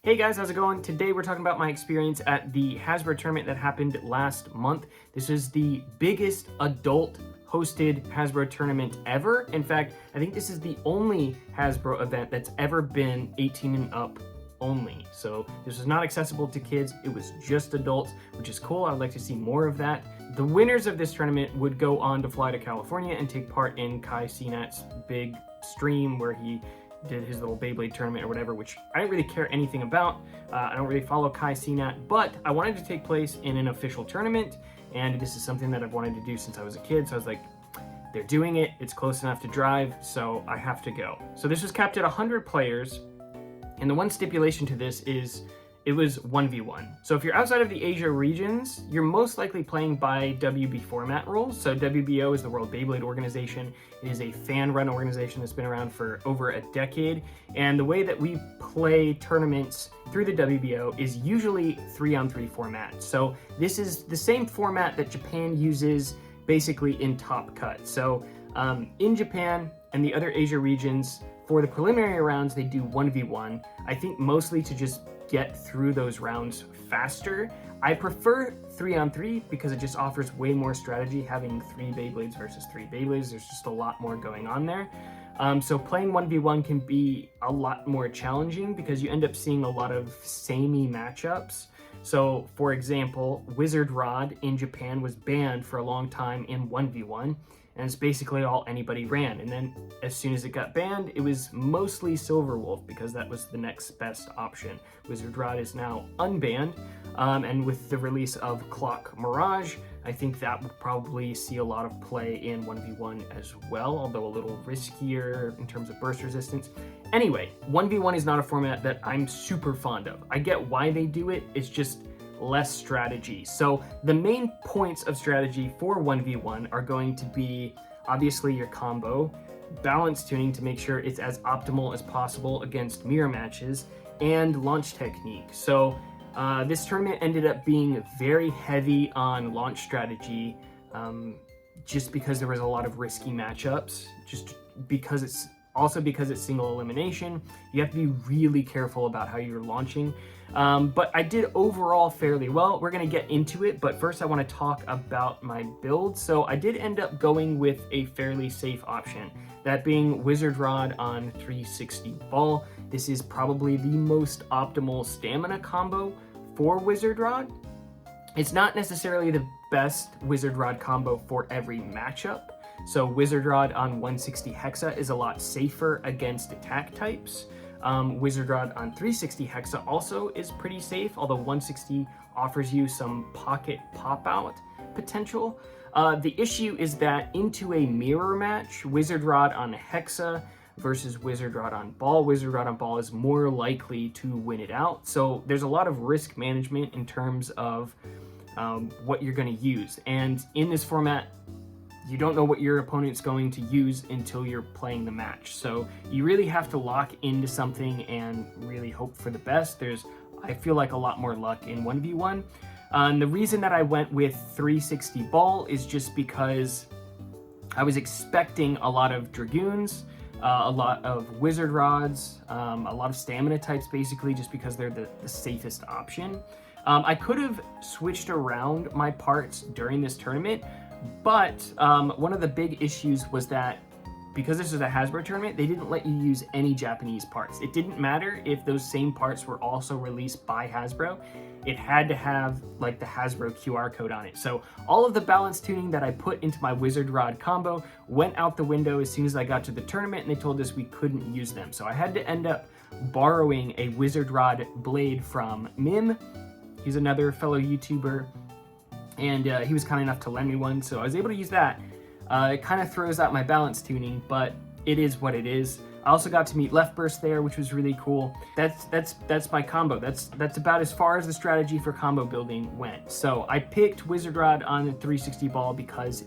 Hey guys, how's it going? Today we're talking about my experience at the Hasbro tournament that happened last month. This is the biggest adult hosted Hasbro tournament ever. In fact, I think this is the only Hasbro event that's ever been 18 and up only. So this was not accessible to kids, it was just adults, which is cool. I'd like to see more of that. The winners of this tournament would go on to fly to California and take part in Kai Cenat's big stream where he did his little Beyblade tournament or whatever, which I didn't really care anything about. I don't really follow Kai Cenat, but I wanted to take place in an official tournament, and this is something that I've wanted to do since I was a kid, so I was like, they're doing it, it's close enough to drive, so I have to go. So this was capped at 100 players, and the one stipulation to this is it was 1v1. So if you're outside of the Asia regions, you're most likely playing by WB format rules. So WBO is the World Beyblade Organization. It is a fan-run organization that's been around for over a decade. And the way that we play tournaments through the WBO is usually 3-on-3 format. So this is the same format that Japan uses basically in Top Cut. So in Japan and the other Asia regions, for the preliminary rounds, they do 1v1. I think mostly to just get through those rounds faster. I prefer 3-on-3 because it just offers way more strategy having 3 Beyblades versus 3 Beyblades. There's just a lot more going on there. So playing 1v1 can be a lot more challenging because you end up seeing a lot of samey matchups. So for example, Wizard Rod in Japan was banned for a long time in 1v1. And it's basically all anybody ran. And then as soon as it got banned, it was mostly Silver Wolf because that was the next best option. Wizard Rod is now unbanned. And with the release of Clock Mirage, I think that will probably see a lot of play in 1v1 as well, although a little riskier in terms of burst resistance. Anyway, 1v1 is not a format that I'm super fond of. I get why they do it, it's just less strategy. So the main points of strategy for 1v1 are going to be obviously your combo, balance tuning to make sure it's as optimal as possible against mirror matches, and launch technique. So this tournament ended up being very heavy on launch strategy, just because there was a lot of risky matchups, just because it's single elimination. You have to be really careful about how you're launching. But I did overall fairly well. We're going to get into it, but first I want to talk about my build. So I did end up going with a fairly safe option, that being Wizard Rod on 360 ball. This is probably the most optimal stamina combo for Wizard Rod. It's not necessarily the best Wizard Rod combo for every matchup. So Wizard Rod on 160 Hexa is a lot safer against attack types. Wizard Rod on 360 Hexa also is pretty safe, although 160 offers you some pocket pop-out potential. The issue is that into a mirror match, Wizard Rod on Hexa versus Wizard Rod on ball is more likely to win it out. So there's a lot of risk management in terms of what you're going to use. And in this format, you don't know what your opponent's going to use until you're playing the match. So you really have to lock into something and really hope for the best. There's, I feel like, a lot more luck in 1v1. The reason that I went with 360 ball is just because I was expecting a lot of Dragoons, a lot of Wizard Rods, a lot of stamina types basically, just because they're the safest option. I could have switched around my parts during this tournament, but one of the big issues was that because this was a Hasbro tournament, they didn't let you use any Japanese parts. It didn't matter if those same parts were also released by Hasbro. It had to have like the Hasbro QR code on it. So all of the balance tuning that I put into my Wizard Rod combo went out the window as soon as I got to the tournament, and they told us we couldn't use them. So I had to end up borrowing a Wizard Rod blade from Mim. He's another fellow YouTuber, and he was kind enough to lend me one, so I was able to use that. It kind of throws out my balance tuning, but it is what it is. I also got to meet Left Burst there, which was really cool. That's my combo. That's about as far as the strategy for combo building went. So I picked Wizard Rod on the 360 ball because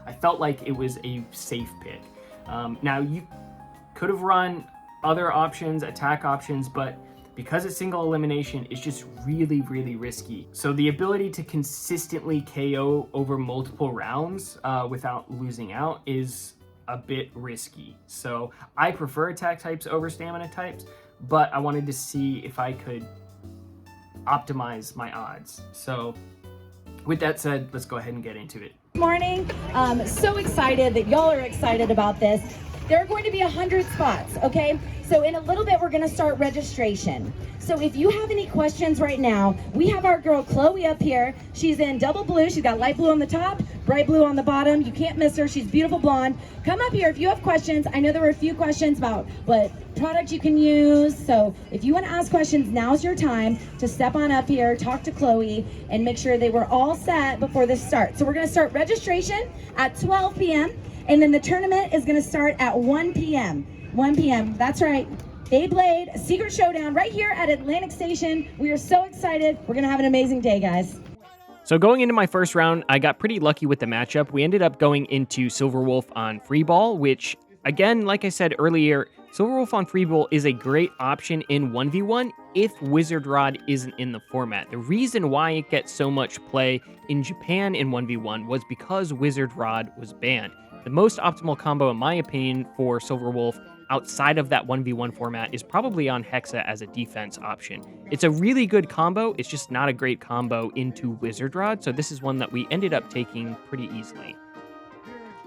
I felt like it was a safe pick. Now you could have run other options, attack options, but because it's single elimination, it's just really, really risky. So the ability to consistently KO over multiple rounds without losing out is a bit risky. So I prefer attack types over stamina types, but I wanted to see if I could optimize my odds. So with that said, let's go ahead and get into it. Morning. So excited that y'all are excited about this. There are going to be 100 spots, okay? So in a little bit, we're gonna start registration. So if you have any questions right now, we have our girl Chloe up here. She's in double blue. She's got light blue on the top, bright blue on the bottom. You can't miss her. She's beautiful blonde. Come up here if you have questions. I know there were a few questions about what product you can use. So if you want to ask questions, now's your time to step on up here, talk to Chloe, and make sure they were all set before this starts. So we're gonna start registration at 12 p.m. and then the tournament is gonna start at 1 p.m. 1 p.m. That's right. Beyblade Secret Showdown right here at Atlantic Station. We are so excited. We're gonna have an amazing day, guys. So going into my first round, I got pretty lucky with the matchup. We ended up going into Silver Wolf on free ball, which again, like I said earlier, Silver Wolf on free ball is a great option in 1v1 if Wizard Rod isn't in the format. The reason why it gets so much play in Japan in 1v1 was because Wizard Rod was banned. The most optimal combo, in my opinion, for Silver Wolf outside of that 1v1 format is probably on Hexa as a defense option. It's a really good combo, it's just not a great combo into Wizard Rod, so this is one that we ended up taking pretty easily.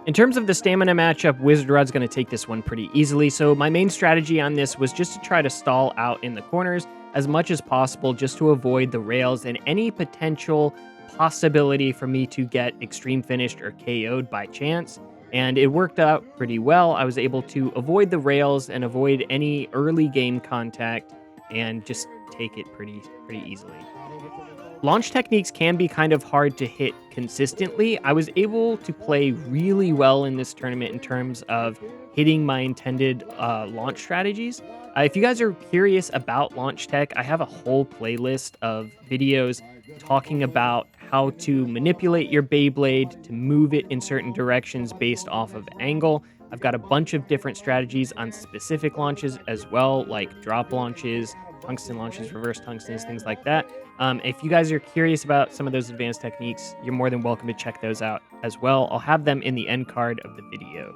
In terms of the stamina matchup, Wizard Rod's going to take this one pretty easily, so my main strategy on this was just to try to stall out in the corners as much as possible just to avoid the rails and any potential possibility for me to get extreme finished or KO'd by chance. And it worked out pretty well. I was able to avoid the rails and avoid any early game contact and just take it pretty easily. Launch techniques can be kind of hard to hit consistently. I was able to play really well in this tournament in terms of hitting my intended launch strategies. If you guys are curious about launch tech, I have a whole playlist of videos talking about how to manipulate your Beyblade to move it in certain directions based off of angle. I've got a bunch of different strategies on specific launches as well, like drop launches, tungsten launches, reverse tungstens, things like that. If you guys are curious about some of those advanced techniques, you're more than welcome to check those out as well. I'll have them in the end card of the video.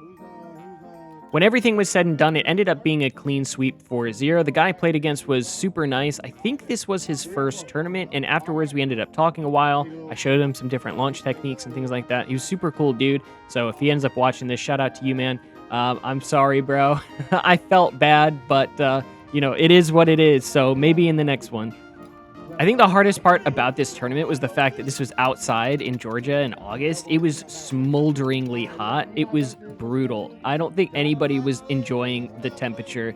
When everything was said and done, it ended up being a clean sweep for 0. The guy I played against was super nice. I think this was his first tournament, and afterwards we ended up talking a while. I showed him some different launch techniques and things like that. He was super cool dude, so if he ends up watching this, shout out to you, man. I'm sorry, bro. I felt bad, but, you know, it is what it is, so maybe in the next one. I think the hardest part about this tournament was the fact that this was outside in Georgia in August. It was smolderingly hot. It was brutal. I don't think anybody was enjoying the temperature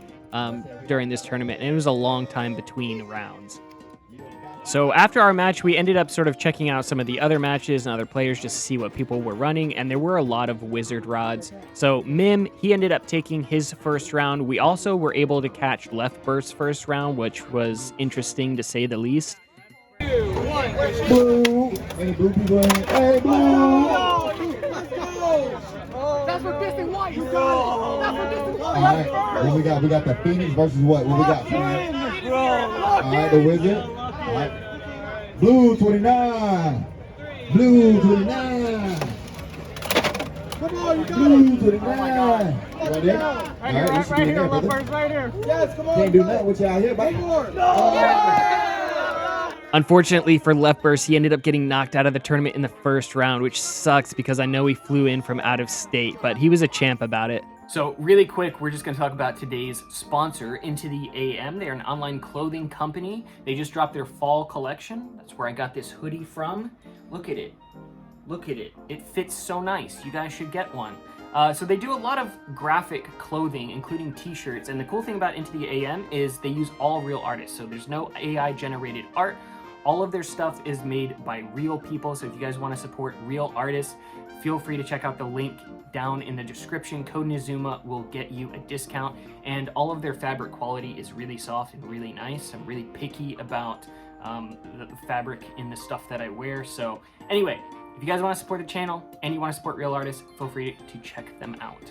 during this tournament, and it was a long time between rounds. So after our match, we ended up sort of checking out some of the other matches and other players just to see what people were running, and there were a lot of Wizard Rods. So Mim, he ended up taking his first round. We also were able to catch Left Burst's first round, which was interesting to say the least. Blue, hey blue people, hey blue. That's what this and white. You go. That's what this and white. All right, what we got? We got the Phoenix versus what? What we got? All right, the Wizard. All right. Blue 29. Blue 29. Come on, you got Blue 29. Right there. Right here, right here. Yes, come on. Can't do nothing with y'all here, buddy. Unfortunately for Left Burst, he ended up getting knocked out of the tournament in the first round, which sucks because I know he flew in from out of state, but he was a champ about it. So really quick, we're just going to talk about today's sponsor, Into the AM. They're an online clothing company. They just dropped their fall collection. That's where I got this hoodie from. Look at it. Look at it. It fits so nice. You guys should get one. So they do a lot of graphic clothing, including t-shirts. And the cool thing about Into the AM is they use all real artists. So there's no AI generated art. All of their stuff is made by real people. So if you guys want to support real artists, feel free to check out the link down in the description. Code Nizuma will get you a discount. And all of their fabric quality is really soft and really nice. I'm really picky about the fabric in the stuff that I wear. So anyway, if you guys want to support the channel and you want to support real artists, feel free to check them out.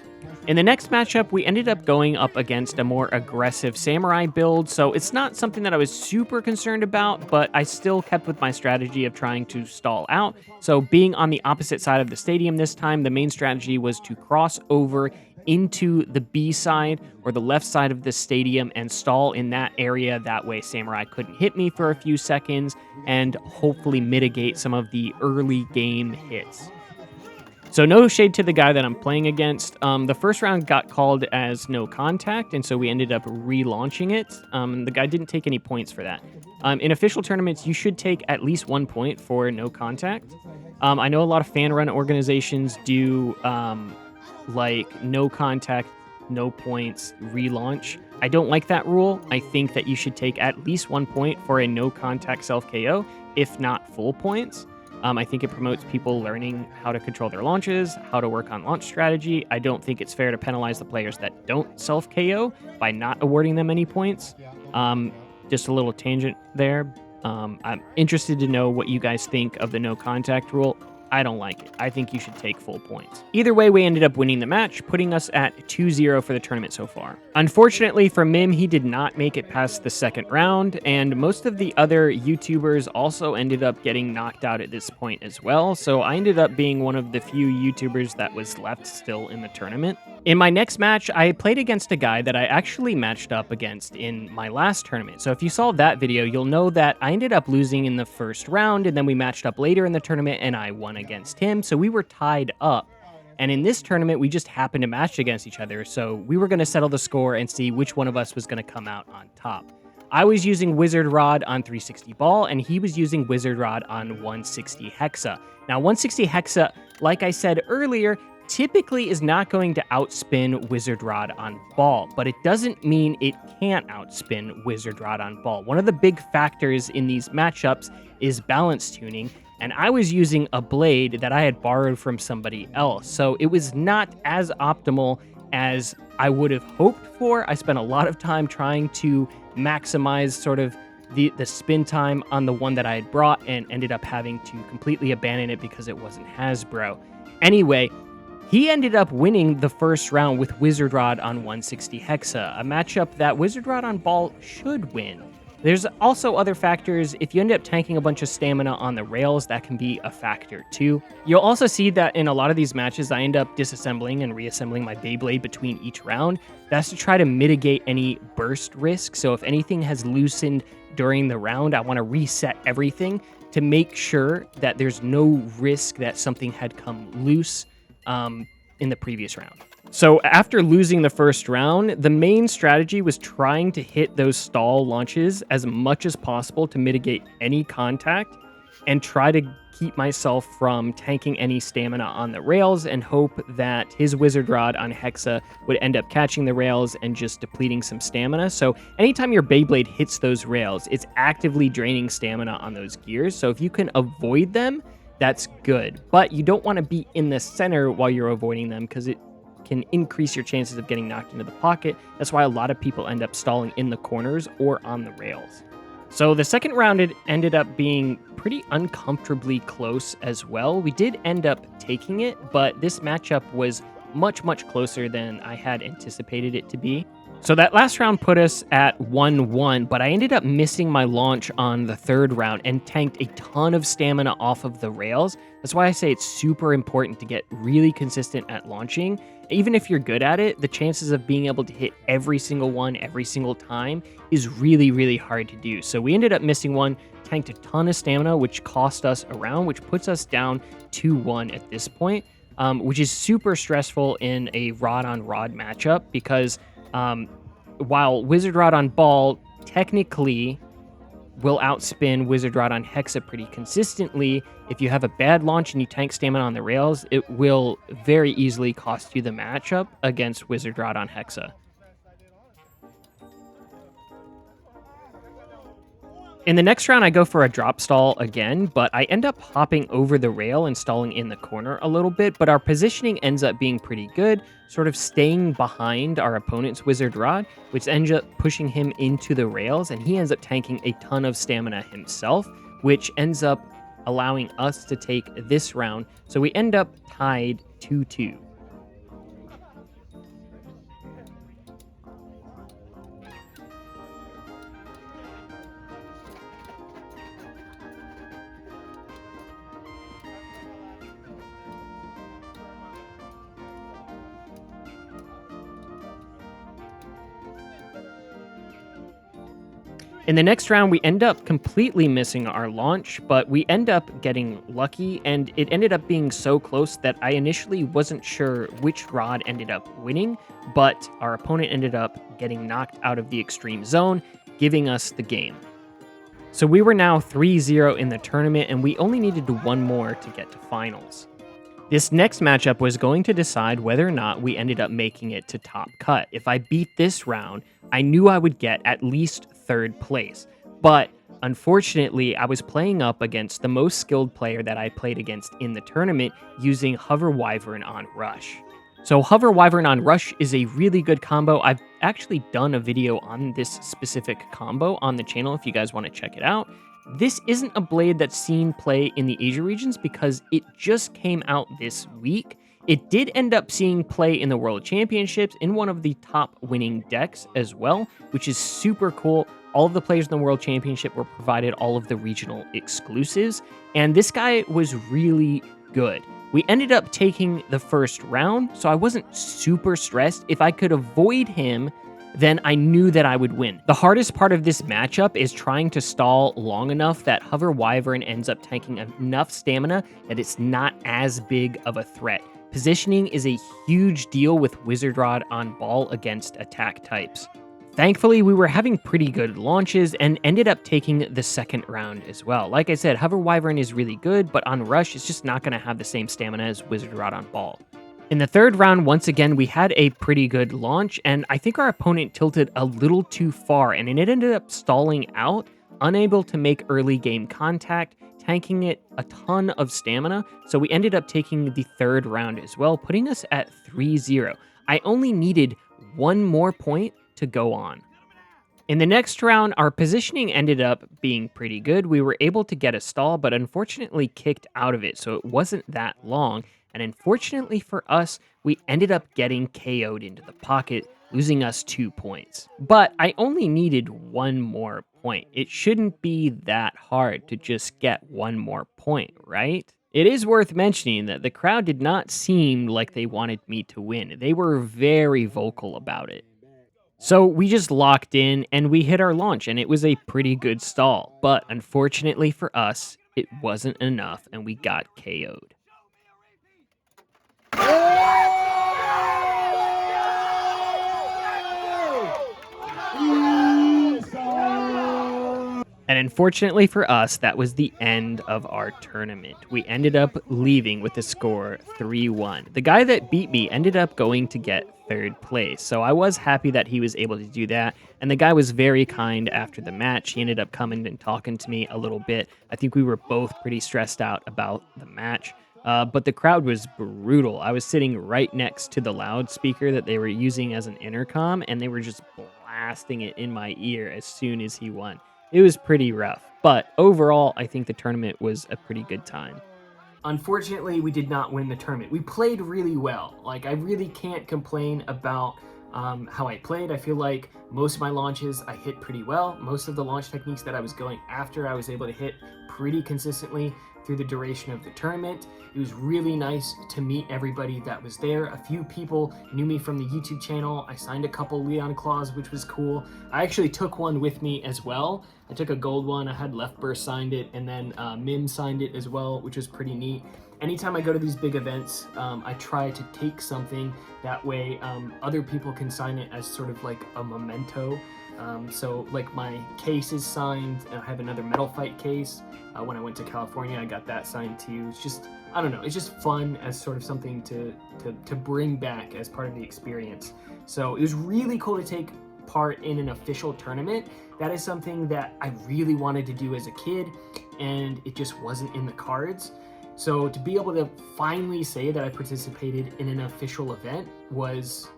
In the next matchup, we ended up going up against a more aggressive samurai build, so it's not something that I was super concerned about, but I still kept with my strategy of trying to stall out. So being on the opposite side of the stadium this time, the main strategy was to cross over into the B side or the left side of the stadium and stall in that area. That way Samurai couldn't hit me for a few seconds and hopefully mitigate some of the early game hits. So no shade to the guy that I'm playing against. The first round got called as no contact, and so we ended up relaunching it. The guy didn't take any points for that. In official tournaments, you should take at least 1 point for no contact. I know a lot of fan-run organizations do like no contact, no points, relaunch. I don't like that rule. I think that you should take at least 1 point for a no contact self KO, if not full points. I think it promotes people learning how to control their launches, how to work on launch strategy. I don't think it's fair to penalize the players that don't self KO by not awarding them any points. Just a little tangent there. I'm interested to know what you guys think of the no contact rule. I don't like it. I think you should take full points. Either way, we ended up winning the match, putting us at 2-0 for the tournament so far. Unfortunately for Mim, he did not make it past the second round, and most of the other YouTubers also ended up getting knocked out at this point as well, so I ended up being one of the few YouTubers that was left still in the tournament. In my next match, I played against a guy that I actually matched up against in my last tournament. So if you saw that video, you'll know that I ended up losing in the first round, and then we matched up later in the tournament, and I won against him. So we were tied up. And in this tournament, we just happened to match against each other. So we were going to settle the score and see which one of us was going to come out on top. I was using Wizard Rod on 360 Ball, and he was using Wizard Rod on 160 Hexa. Now, 160 Hexa, like I said earlier, typically is not going to outspin Wizard Rod on Ball, but it doesn't mean it can't outspin Wizard Rod on Ball. One of the big factors in these matchups is balance tuning, and I was using a blade that I had borrowed from somebody else, so it was not as optimal as I would have hoped for. I spent a lot of time trying to maximize sort of the spin time on the one that I had brought and ended up having to completely abandon it because it wasn't Hasbro. Anyway, he ended up winning the first round with Wizard Rod on 160 Hexa, a matchup that Wizard Rod on Ball should win. There's also other factors. If you end up tanking a bunch of stamina on the rails, that can be a factor too. You'll also see that in a lot of these matches, I end up disassembling and reassembling my Beyblade between each round. That's to try to mitigate any burst risk. So if anything has loosened during the round, I want to reset everything to make sure that there's no risk that something had come loose in the previous round. So after losing the first round, the main strategy was trying to hit those stall launches as much as possible to mitigate any contact and try to keep myself from tanking any stamina on the rails and hope that his Wizard Rod on Hexa would end up catching the rails and just depleting some stamina. So anytime your Beyblade hits those rails, it's actively draining stamina on those gears. So if you can avoid them, that's good. But you don't want to be in the center while you're avoiding them because it can increase your chances of getting knocked into the pocket. That's why a lot of people end up stalling in the corners or on the rails. So the second round, it ended up being pretty uncomfortably close as well. We did end up taking it, but this matchup was much, much closer than I had anticipated it to be. So that last round put us at 1-1, but I ended up missing my launch on the third round and tanked a ton of stamina off of the rails. That's why I say it's super important to get really consistent at launching. Even if you're good at it, the chances of being able to hit every single one every single time is really, really hard to do. So we ended up missing one, tanked a ton of stamina, which cost us a round, which puts us down 2-1 at this point, which is super stressful in a rod-on-rod matchup because while Wizard Rod on Ball technically will outspin Wizard Rod on Hexa pretty consistently, if you have a bad launch and you tank stamina on the rails, it will very easily cost you the matchup against Wizard Rod on Hexa. In the next round, I go for a drop stall again, but I end up hopping over the rail and stalling in the corner a little bit, but our positioning ends up being pretty good, sort of staying behind our opponent's Wizard Rod, which ends up pushing him into the rails, and he ends up tanking a ton of stamina himself, which ends up allowing us to take this round. So we end up tied 2-2. In the next round, we end up completely missing our launch, but we end up getting lucky, and it ended up being so close that I initially wasn't sure which rod ended up winning, but our opponent ended up getting knocked out of the extreme zone, giving us the game. So we were now 3-0 in the tournament, and we only needed one more to get to finals. This next matchup was going to decide whether or not we ended up making it to top cut. If I beat this round, I knew I would get at least 3rd place. But unfortunately, I was playing up against the most skilled player that I played against in the tournament using Hover Wyvern on Rush. So Hover Wyvern on Rush is a really good combo. I've actually done a video on this specific combo on the channel if you guys want to check it out. This isn't a blade that's seen play in the Asia regions because it just came out this week. It did end up seeing play in the World Championships in one of the top winning decks as well, which is super cool. All of the players in the World Championship were provided all of the regional exclusives, and this guy was really good. We ended up taking the first round, so I wasn't super stressed. If I could avoid him, then I knew that I would win. The hardest part of this matchup is trying to stall long enough that Hover Wyvern ends up tanking enough stamina that it's not as big of a threat. Positioning is a huge deal with Wizard Rod on ball against attack types. Thankfully, we were having pretty good launches and ended up taking the second round as well. Like I said, Hover Wyvern is really good, but on Rush, it's just not going to have the same stamina as Wizard Rod on ball. In the third round, once again, we had a pretty good launch, and I think our opponent tilted a little too far, and it ended up stalling out, unable to make early game contact, tanking it a ton of stamina, so we ended up taking the third round as well, putting us at 3-0. I only needed one more point to go on. In the next round, our positioning ended up being pretty good. We were able to get a stall, but unfortunately kicked out of it, so it wasn't that long. And unfortunately for us, we ended up getting KO'd into the pocket, losing us 2 points. But I only needed one more point. It shouldn't be that hard to just get one more point, right? It is worth mentioning that the crowd did not seem like they wanted me to win. They were very vocal about it. So we just locked in and we hit our launch, and it was a pretty good stall. But unfortunately for us, it wasn't enough and we got KO'd. And unfortunately for us, that was the end of our tournament. We ended up leaving with the score 3-1. The guy that beat me ended up going to get 3rd place, so I was happy that he was able to do that. And the guy was very kind after the match. He ended up coming and talking to me a little bit. I think we were both pretty stressed out about the match. But the crowd was brutal. I was sitting right next to the loudspeaker that they were using as an intercom, and they were just blasting it in my ear as soon as he won. It was pretty rough, but overall, I think the tournament was a pretty good time. Unfortunately, we did not win the tournament. We played really well. Like, I really can't complain about how I played. I feel like most of my launches I hit pretty well. Most of the launch techniques that I was going after, I was able to hit pretty consistently through the duration of the tournament. It was really nice to meet everybody that was there. A few people knew me from the YouTube channel. I signed a couple Leon Claws, which was cool. I actually took one with me as well. I took a gold one. I had Left Burst signed it, and then Mim signed it as well, which was pretty neat. Anytime I go to these big events, I try to take something. That way other people can sign it as sort of like a memento. So like my case is signed. I have another Metal Fight case. When I went to California, I got that signed too. It's just, I don't know, it's just fun as sort of something to bring back as part of the experience. So it was really cool to take part in an official tournament. That is something that I really wanted to do as a kid, and it just wasn't in the cards. So to be able to finally say that I participated in an official event was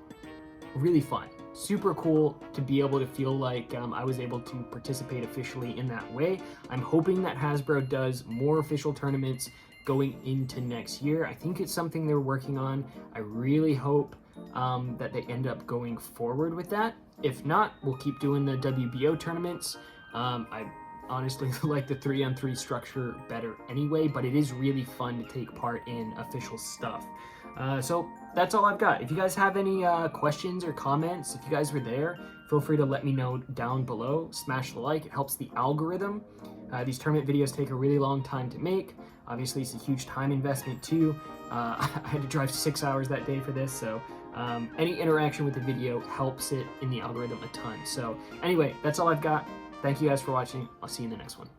really fun. Super cool to be able to feel like I was able to participate officially in that way. I'm hoping that Hasbro does more official tournaments going into next year. I think it's something they're working on. I really hope that they end up going forward with that. If not, we'll keep doing the WBO tournaments. I honestly like the 3-on-3 structure better anyway, but it is really fun to take part in official stuff. So that's all I've got. If you guys have any questions or comments, if you guys were there, feel free to let me know down below. Smash the like, it helps the algorithm. These tournament videos take a really long time to make. Obviously, it's a huge time investment too. I had to drive 6 hours that day for this, so any interaction with the video helps it in the algorithm a ton. So anyway, that's all I've got. Thank you guys for watching. I'll see you in the next one.